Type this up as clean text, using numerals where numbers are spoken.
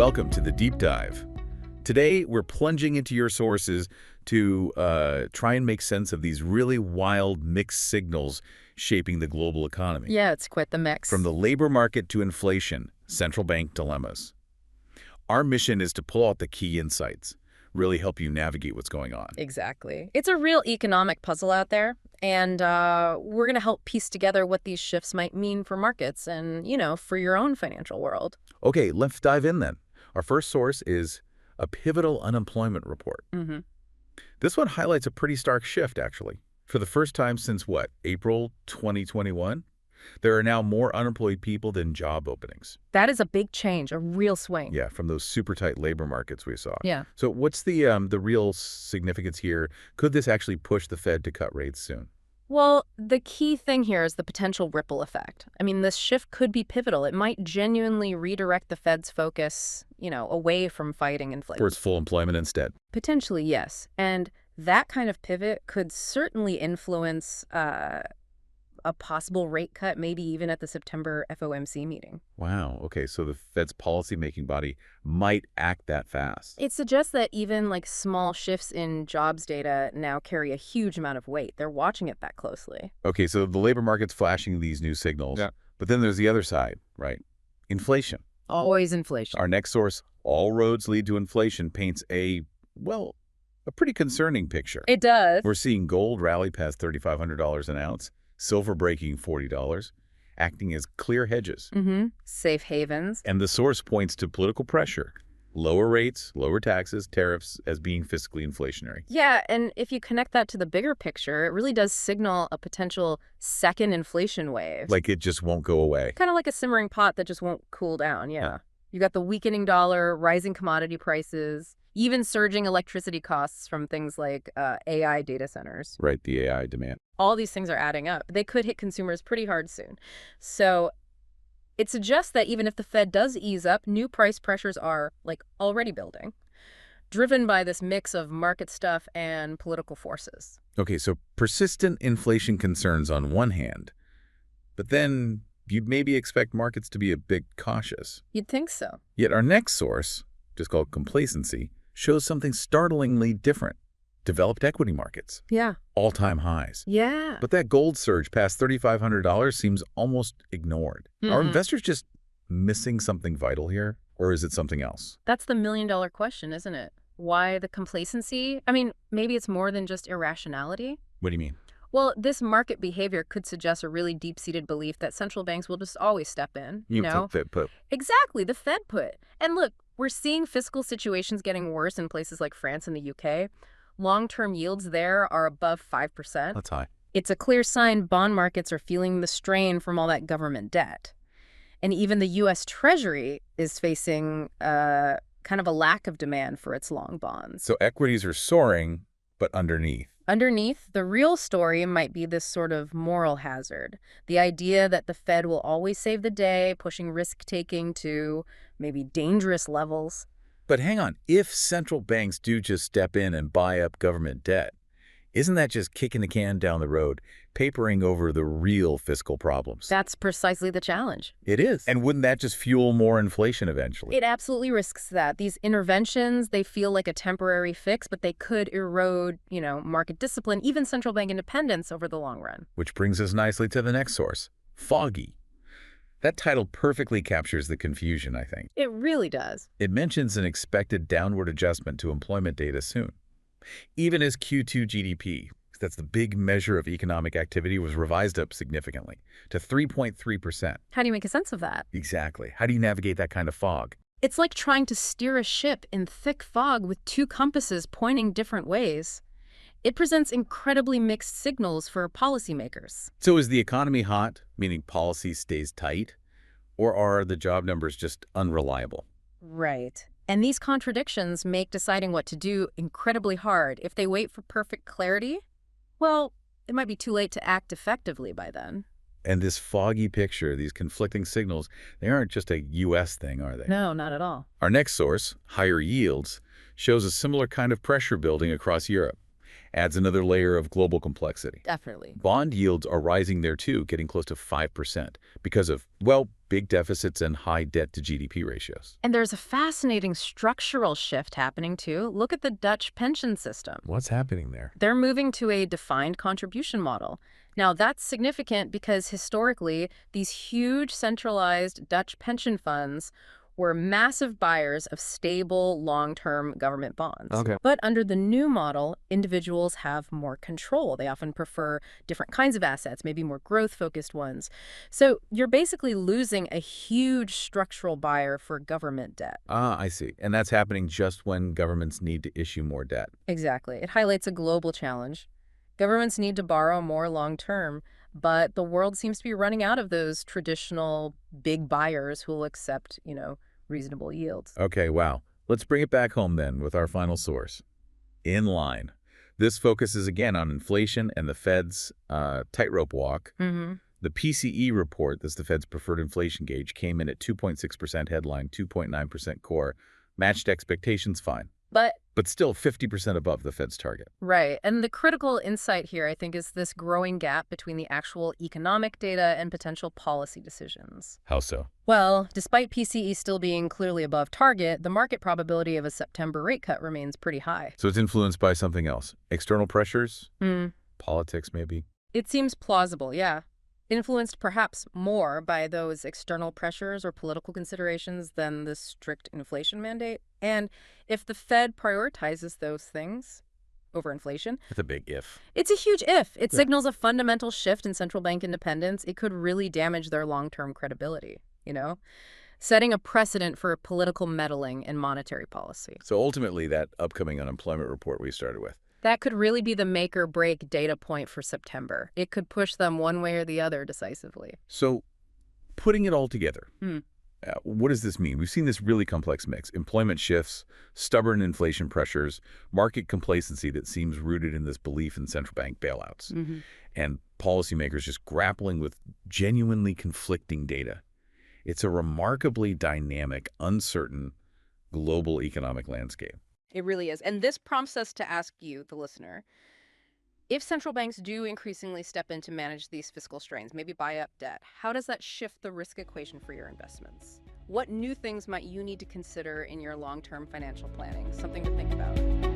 Welcome to the Deep Dive. Today, we're plunging into your sources to try and make sense of these really wild mixed signals shaping the global economy. Yeah, it's quite the mix. From the labor market to inflation, central bank dilemmas. Our mission is to pull out the key insights, really help you navigate what's going on. Exactly. It's a real economic puzzle out there, and we're going to help piece together what these shifts might mean for markets and, for your own financial world. Okay, let's dive in then. Our first source is a pivotal unemployment report. Mm-hmm. This one highlights a pretty stark shift, actually. For the first time since, April 2021? There are now more unemployed people than job openings. That is a big change, a real swing. Yeah, from those super tight labor markets we saw. Yeah. So what's the real significance here? Could this actually push the Fed to cut rates soon? Well, the key thing here is the potential ripple effect. I mean, this shift could be pivotal. It might genuinely redirect the Fed's focus, away from fighting inflation. Towards full employment instead. Potentially, yes. And that kind of pivot could certainly influence a possible rate cut, maybe even at the September FOMC meeting. Wow. Okay, so the Fed's policymaking body might act that fast. It suggests that even small shifts in jobs data now carry a huge amount of weight. They're watching it that closely. Okay, so the labor market's flashing these new signals. Yeah. But then there's the other side, right? Inflation. Always inflation. Our next source, All Roads Lead to Inflation, paints a pretty concerning picture. It does. We're seeing gold rally past $3,500 an ounce, silver breaking $40, acting as clear hedges. Mm-hmm. Safe havens. And the source points to political pressure, lower rates, lower taxes, tariffs as being fiscally inflationary. Yeah, and if you connect that to the bigger picture, it really does signal a potential second inflation wave. Like it just won't go away. Kind of like a simmering pot that just won't cool down, yeah. You got the weakening dollar, rising commodity prices, even surging electricity costs from things like AI data centers. Right, the AI demand. All these things are adding up. They could hit consumers pretty hard soon. So it suggests that even if the Fed does ease up, new price pressures are already building, driven by this mix of market stuff and political forces. Okay, so persistent inflation concerns on one hand, but then you'd maybe expect markets to be a bit cautious. You'd think so. Yet our next source, just called Complacency, shows something startlingly different. Developed equity markets. Yeah. All-time highs. Yeah. But that gold surge past $3,500 seems almost ignored. Mm-hmm. Are investors just missing something vital here, or is it something else? That's the million-dollar question, isn't it? Why the complacency? I mean, maybe it's more than just irrationality. What do you mean? Well, this market behavior could suggest a really deep-seated belief that central banks will just always step in. You know? Fed put. Exactly, the Fed put. And look, we're seeing fiscal situations getting worse in places like France and the UK. Long-term yields there are above 5%. That's high. It's a clear sign bond markets are feeling the strain from all that government debt. And even the U.S. Treasury is facing kind of a lack of demand for its long bonds. So equities are soaring, but underneath. Underneath, the real story might be this sort of moral hazard. The idea that the Fed will always save the day, pushing risk-taking to maybe dangerous levels. But hang on, if central banks do just step in and buy up government debt, isn't that just kicking the can down the road, papering over the real fiscal problems? That's precisely the challenge. It is. And wouldn't that just fuel more inflation eventually? It absolutely risks that. These interventions, they feel like a temporary fix, but they could erode, market discipline, even central bank independence over the long run. Which brings us nicely to the next source, foggy. That title perfectly captures the confusion, I think. It really does. It mentions an expected downward adjustment to employment data soon. Even as Q2 GDP, that's the big measure of economic activity, was revised up significantly to 3.3%. How do you make a sense of that? Exactly. How do you navigate that kind of fog? It's like trying to steer a ship in thick fog with two compasses pointing different ways. It presents incredibly mixed signals for policymakers. So is the economy hot, meaning policy stays tight, or are the job numbers just unreliable? Right. And these contradictions make deciding what to do incredibly hard. If they wait for perfect clarity, well, it might be too late to act effectively by then. And this foggy picture, these conflicting signals, they aren't just a U.S. thing, are they? No, not at all. Our next source, higher yields, shows a similar kind of pressure building across Europe. Adds another layer of global complexity. Definitely. Bond yields are rising there too, getting close to 5% because of, well, big deficits and high debt to GDP ratios. And there's a fascinating structural shift happening too. Look at the Dutch pension system. What's happening there? They're moving to a defined contribution model. Now, that's significant because historically, these huge centralized Dutch pension funds were massive buyers of stable, long-term government bonds. Okay. But under the new model, individuals have more control. They often prefer different kinds of assets, maybe more growth-focused ones. So you're basically losing a huge structural buyer for government debt. Ah, I see. And that's happening just when governments need to issue more debt. Exactly. It highlights a global challenge. Governments need to borrow more long-term, but the world seems to be running out of those traditional big buyers who will accept, reasonable yields. Okay, wow. Let's bring it back home then with our final source. Inline. This focuses again on inflation and the Fed's tightrope walk. Mm-hmm. The PCE report, that's the Fed's preferred inflation gauge, came in at 2.6% headline, 2.9% core. Matched expectations fine, but still 50% above the Fed's target. Right. And the critical insight here, I think, is this growing gap between the actual economic data and potential policy decisions. How so? Well, despite PCE still being clearly above target, the market probability of a September rate cut remains pretty high. So it's influenced by something else. External pressures? Hmm. Politics, maybe? It seems plausible, yeah. Influenced perhaps more by those external pressures or political considerations than the strict inflation mandate. And if the Fed prioritizes those things over inflation, That's a big if. it's a huge if. It Yeah. signals a fundamental shift in central bank independence. It could really damage their long-term credibility, setting a precedent for political meddling in monetary policy. So ultimately, that upcoming unemployment report we started with. That could really be the make or break data point for September. It could push them one way or the other decisively. So putting it all together, Hmm. what does this mean? We've seen this really complex mix. Employment shifts, stubborn inflation pressures, market complacency that seems rooted in this belief in central bank bailouts, Mm-hmm. and policymakers just grappling with genuinely conflicting data. It's a remarkably dynamic, uncertain, global economic landscape. It really is. And this prompts us to ask you, the listener, if central banks do increasingly step in to manage these fiscal strains, maybe buy up debt, how does that shift the risk equation for your investments? What new things might you need to consider in your long-term financial planning? Something to think about.